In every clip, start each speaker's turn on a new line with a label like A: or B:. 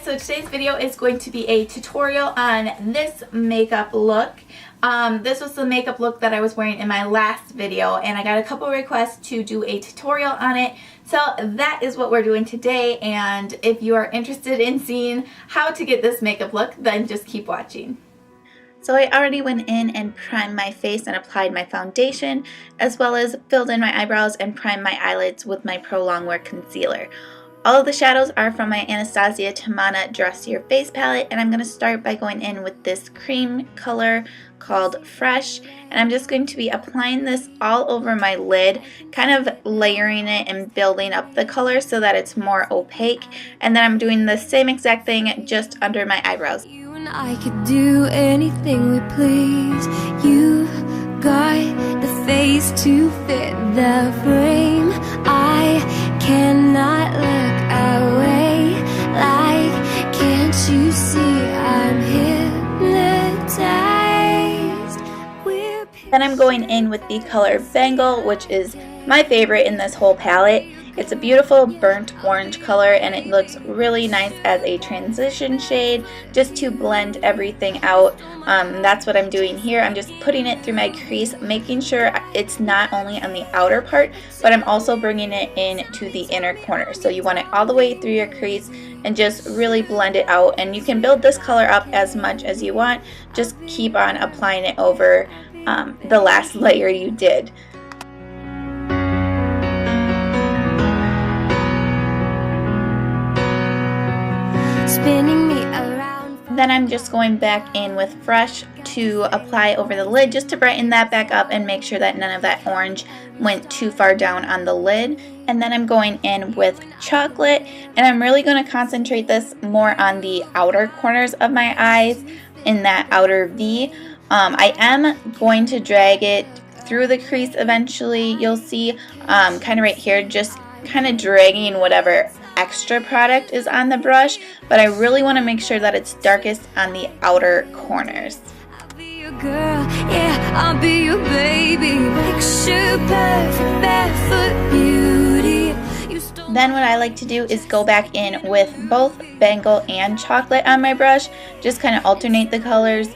A: so today's video is going to be a tutorial on this makeup look. This was the makeup look that I was wearing in my last video, and I got a couple requests to do a tutorial on it. So that is what we're doing today, and if you are interested in seeing how to get this makeup look, then just keep watching. So I already went in and primed my face and applied my foundation, as well as filled in my eyebrows and primed my eyelids with my Prolong Wear Concealer. All of the shadows are from my Anastasia Tamanna Dress Your Face palette, and I'm going to start by going in with this cream color called Fresh, and I'm just going to be applying this all over my lid, kind of layering it and building up the color so that it's more opaque, and then I'm doing the same exact thing just under my eyebrows.
B: I could do anything we please. You got the face to fit the frame. I cannot look away. Like, can't you see I'm hypnotized?
A: Then I'm going in with the color Bengal, which is my favorite in this whole palette. It's a beautiful burnt orange color, and it looks really nice as a transition shade just to blend everything out. That's what I'm doing here. I'm just putting it through my crease, making sure it's not only on the outer part, but I'm also bringing it in to the inner corner. So you want it all the way through your crease and just really blend it out. And you can build this color up as much as you want. Just keep on applying it over the last layer you did.
B: Spinning me around.
A: Then I'm just going back in with Fresh to apply over the lid just to brighten that back up and make sure that none of that orange went too far down on the lid. And then I'm going in with Chocolate, and I'm really going to concentrate this more on the outer corners of my eyes in that outer V. I am going to drag it through the crease eventually. You'll see kind of right here, just kind of dragging whatever extra product is on the brush, but I really want to make sure that it's darkest on the outer corners.
B: I'll be your girl, yeah, I'll be your baby. Picture perfect, barefoot beauty.
A: Then what I like to do is go back in with both Bengal and Chocolate on my brush, just kind of alternate the colors.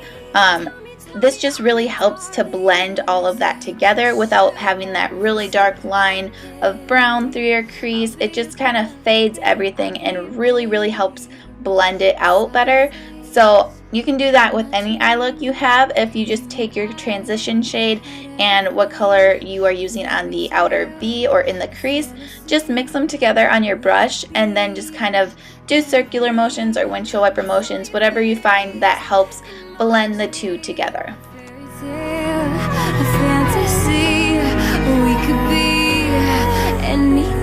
A: This just really helps to blend all of that together without having that really dark line of brown through your crease. It just kind of fades everything and really helps blend it out better. So you can do that with any eye look you have if you just take your transition shade and what color you are using on the outer V or in the crease. Just mix them together on your brush and then just kind of do circular motions or windshield wiper motions, whatever you find that helps blend the two together.
B: A fantasy, we could be anything.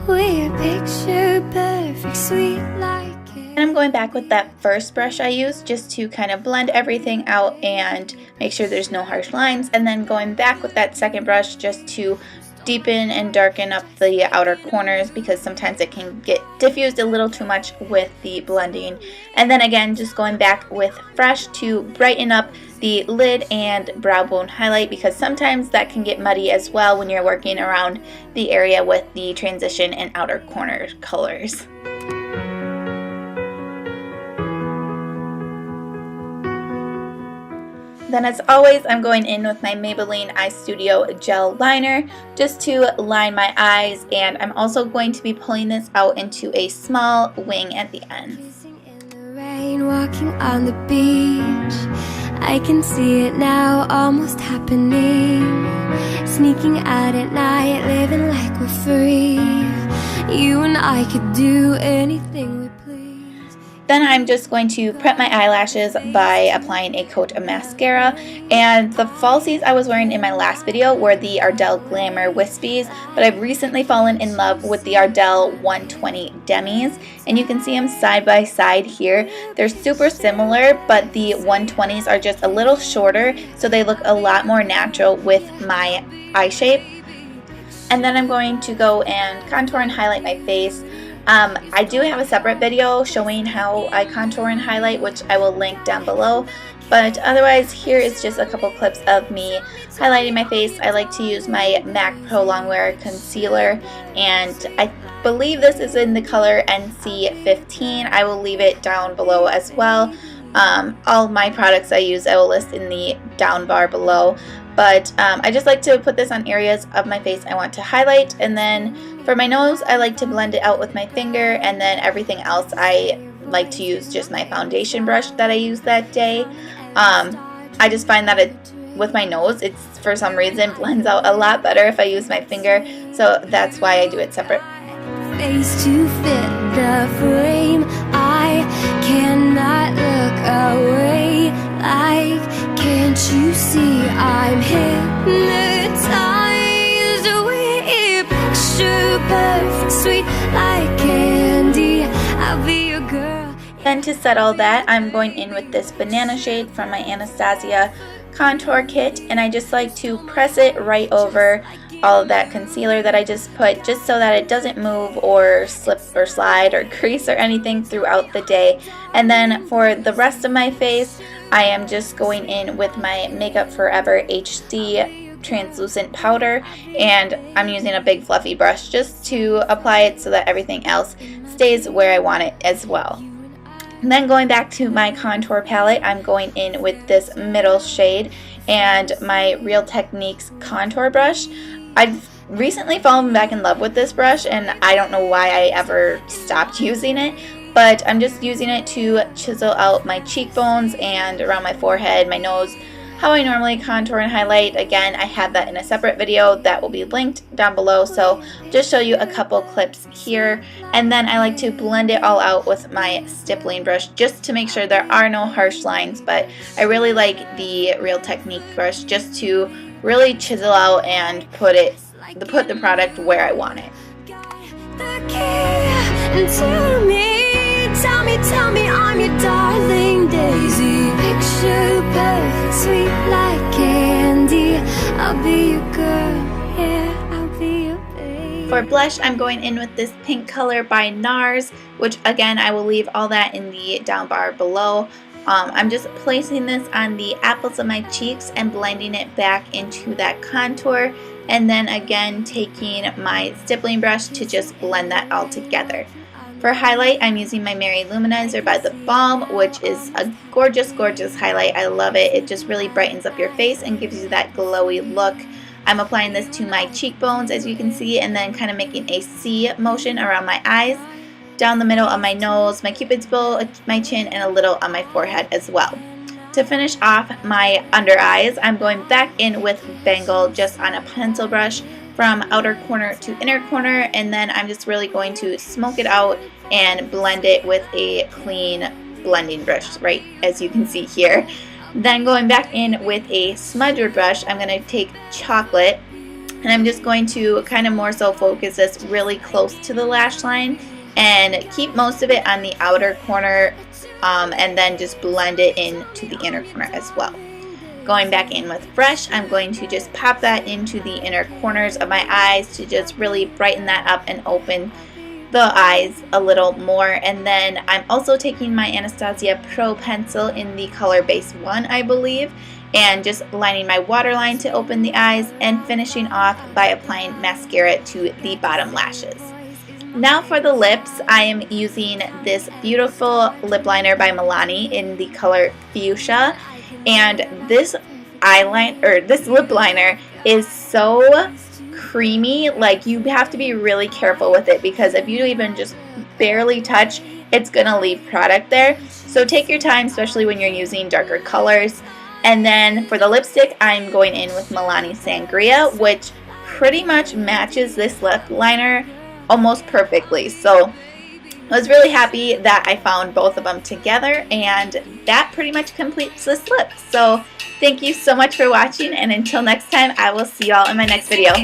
B: We're picture perfect, sweet like it.
A: And I'm going back with that first brush I used just to kind of blend everything out and make sure there's no harsh lines, and then going back with that second brush just to deepen and darken up the outer corners because sometimes it can get diffused a little too much with the blending. And then again, just going back with Fresh to brighten up the lid and brow bone highlight because sometimes that can get muddy as well when you're working around the area with the transition and outer corner colors. Then as always, I'm going in with my Maybelline Eyestudio gel liner just to line my eyes, and I'm also going to be pulling this out into a small wing at the end.
B: In the rain, walking on the beach, I can see it now, almost happening. Sneaking out at night, living like we're free. You and I could do anything we please.
A: Then I'm just going to prep my eyelashes by applying a coat of mascara, and the falsies I was wearing in my last video were the Ardell Glamour Wispies, but I've recently fallen in love with the Ardell 120 Demis, and you can see them side by side here. They're super similar, but the 120s are just a little shorter, so they look a lot more natural with my eye shape. And then I'm going to go and contour and highlight my face. I do have a separate video showing how I contour and highlight, which I will link down below. But otherwise, here is just a couple clips of me highlighting my face. I like to use my MAC Prolong Wear Concealer, and believe this is in the color NC15. I will leave it down below as well. All my products I use I will list in the down bar below. But I just like to put this on areas of my face I want to highlight. And then for my nose, I like to blend it out with my finger. And then everything else, I like to use just my foundation brush that I used that day. I just find that with my nose, it's for some reason blends out a lot better if I use my finger. So that's why I do it separate.
B: Face to fit the frame, I cannot look away. Like, can't you see I'm hypnotized away? Picture perfect, sweet like candy. I'll be your girl.
A: Then to set all that, I'm going in with this banana shade from my Anastasia Contour Kit, and I just like to press it right over all of that concealer that I just put, just so that it doesn't move or slip or slide or crease or anything throughout the day. And then for the rest of my face, I am just going in with my Makeup Forever HD translucent powder, and I'm using a big fluffy brush just to apply it so that everything else stays where I want it as well. And then going back to my contour palette, I'm going in with this middle shade and my Real Techniques contour brush. I've recently fallen back in love with this brush, and I don't know why I ever stopped using it, but I'm just using it to chisel out my cheekbones and around my forehead, my nose, how I normally contour and highlight. Again, I have that in a separate video that will be linked down below, so just show you a couple clips here. And then I like to blend it all out with my stippling brush just to make sure there are no harsh lines, but I really like the Real Technique brush just to really chisel out and put the product where I want it.
B: Tell me I'm your darling daisy. Picture perfect, sweet like candy. I'll be your girl, yeah, I'll be your baby.
A: For blush, I'm going in with this pink color by Nars, which again, I will leave all that in the down bar below. I'm just placing this on the apples of my cheeks and blending it back into that contour. And then again, taking my stippling brush to just blend that all together. For highlight, I'm using my Mary Luminizer by the Balm, which is a gorgeous, gorgeous highlight. I love it. It just really brightens up your face and gives you that glowy look. I'm applying this to my cheekbones, as you can see, and then kind of making a C motion around my eyes, down the middle of my nose, my cupid's bow, my chin, and a little on my forehead as well. To finish off my under eyes, I'm going back in with Bengal just on a pencil brush from outer corner to inner corner, and then I'm just really going to smoke it out and blend it with a clean blending brush, right as you can see here. Then going back in with a smudger brush, I'm going to take chocolate, and I'm just going to kind of more so focus this really close to the lash line and keep most of it on the outer corner, and then just blend it into the inner corner as well. Going back in with brush, I'm going to just pop that into the inner corners of my eyes to just really brighten that up and open the eyes a little more. And then I'm also taking my Anastasia Pro pencil in the color base 1, I believe, and just lining my waterline to open the eyes and finishing off by applying mascara to the bottom lashes. Now for the lips, I am using this beautiful lip liner by Milani in the color Fuchsia. And this lip liner is so creamy, like you have to be really careful with it, because if you even just barely touch, it's gonna leave product there. So take your time, especially when you're using darker colors. And then for the lipstick, I'm going in with Milani Sangria, which pretty much matches this lip liner almost perfectly. So I was really happy that I found both of them together, and that pretty much completes this lip. So thank you so much for watching, and until next time, I will see you all in my next video.